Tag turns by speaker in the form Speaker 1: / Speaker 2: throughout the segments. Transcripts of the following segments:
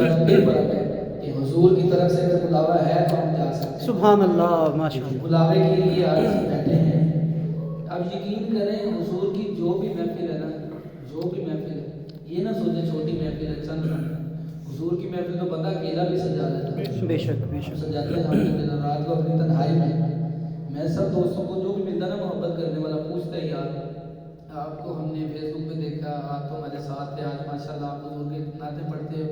Speaker 1: طرف پھر بڑھتے ہیں کہ حضور کی طرف سے اگر بلاوا ہے تو ہم جا سکتے ہیں.
Speaker 2: سبحان اللہ ماشاء اللہ.
Speaker 1: بلاوے کے لیے آج بیٹھے ہیں. اب یقین کریں حضور کی جو بھی محفل ہے نا، جو بھی محفل ہے، یہ نہ سوچے چھوٹی محفل ہے چند حضور کی محفل تو بندہ اکیلا بھی سجا دیتا ہے.
Speaker 2: بے شک بے شک.
Speaker 1: سجاتے ہیں ہم رات کو اپنی تنہائی میں سب دوستوں کو جو بھی ملتا ہے نا محبت کرنے والا پوچھتا ہے یار آپ کو ہم نے فیس بک پہ دیکھا، آپ تو ہمارے ساتھ تھے، آج ماشاء اللہ آپ حضور کے نعتیں پڑھتے ہو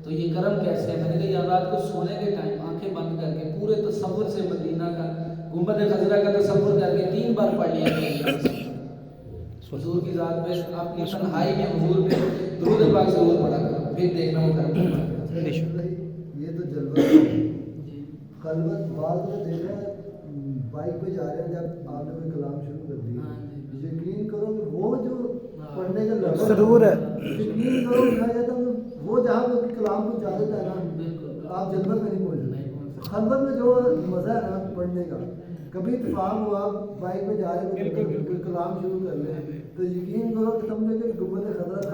Speaker 1: تو یہ کرم کیسے ہے؟ میں نے کہا یار رات کو سونے کے ٹائم آنکھیں بند کر کے پورے تصور سے مدینہ کا گنبد خضرا کا تصور کر کے 3 بار پڑھ لیا حضور کی ذات پہ اپنی تنہائی میں حضور پہ درود پاک ضرور پڑھا کرو، پھر دیکھنا وہ کرم.
Speaker 3: یہ تو جلوہ ہے. خلوت بعض میں دیکھا بائک پہ جا رہے ہیں جب آپ نے کوئی کلام شروع کر دیا، یقین کرو کہ وہ جو پڑھنے کا لفظ
Speaker 2: ضرور ہے،
Speaker 3: یقین کرو میں کہتا ہوں وہ جہاں پہ کلام کو جا دیتا ہے نا آپ جلوت میں نہیں پہنچ. خلوت میں جو مزہ ہے نا پڑھنے کا، کبھی اتفاق ہوا بائک پہ جا رہے ہیں کوئی کلام شروع کر لیں تو یقین کرو کہ سمجھے کہ گنبد خضرا تک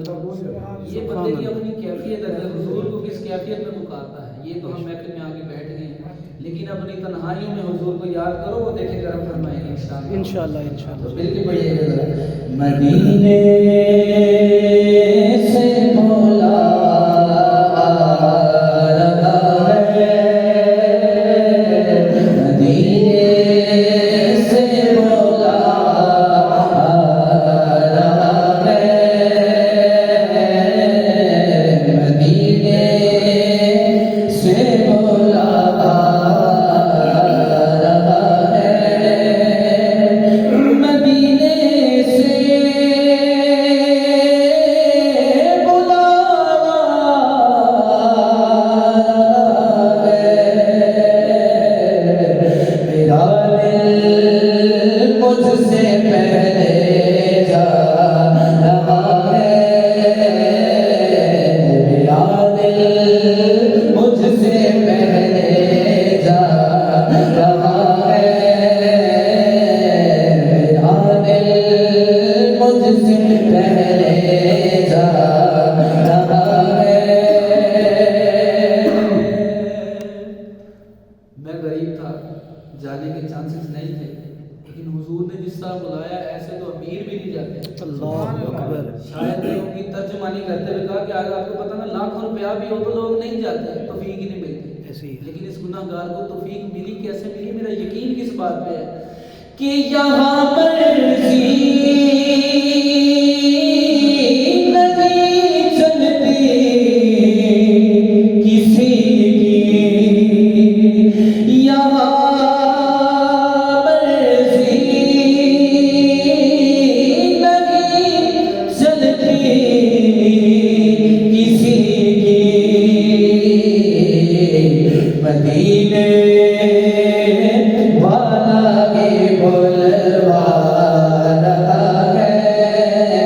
Speaker 3: پہنچ جائے.
Speaker 1: یہ بندے کی اپنی کیفیت ہے، حضور کو کس کیفیت میں پکارتا ہے. یہ تو ہم محفل میں آ کے بیٹھ گئے ہیں، لیکن اپنی تنہائیوں میں حضور کو یاد کرو، وہ دیکھے کرم فرمائیں گے
Speaker 2: انشاءاللہ انشاءاللہ.
Speaker 1: تو بالکل بڑھیے مدینے سے مولا جانے کے چانسز نہیں تھے، لیکن حضور نے جس طرح بلایا ایسے تو امیر بھی نہیں جاتے.
Speaker 2: اللہ اکبر.
Speaker 1: شاید ان کی ترجمانی کرتے ہوئے کہا کہ اگر آپ کو پتہ نا لاکھوں روپیہ بھی ہو تو لوگ نہیں جاتے، توفیق ہی نہیں ملتی. لیکن اس گناہ گار کو توفیق ملی کیسے ملی؟ میرا یقین کس بات پہ ہے کہ یہاں مرضی نہیں چلتی کسی کی، یہاں والا کے بولوا رہا ہے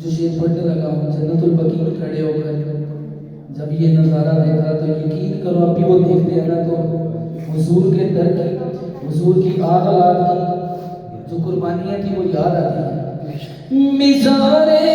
Speaker 1: جو شعر پڑھنے لگا ہوں، جنت البقیع میں کھڑے ہو کر جب یہ نظارہ دیکھا تو یقین کرو اب بھی وہ دیکھتے ہیں نا تو حضور کے در کی، حضور کی آگ آلات کی جو قربانیاں تھی وہ یاد آتی ہیں۔ مزارے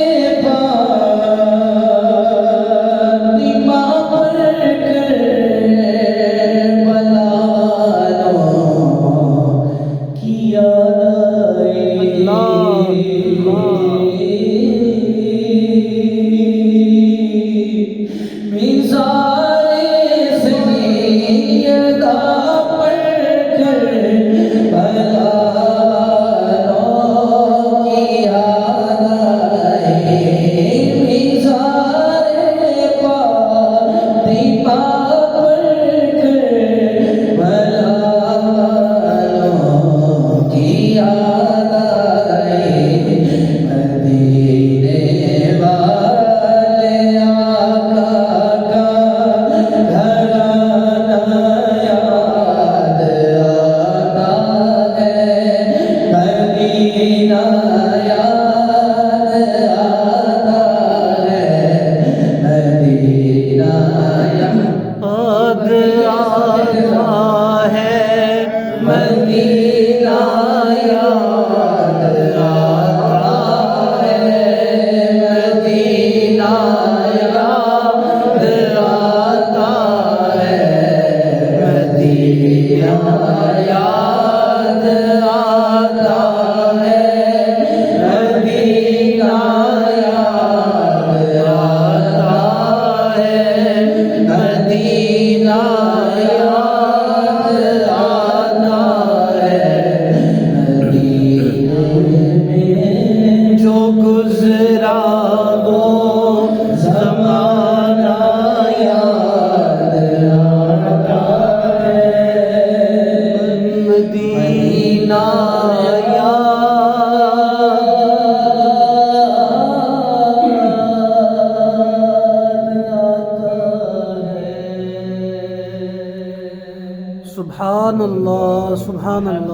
Speaker 2: سبحان اللہ، سبحان اللہ۔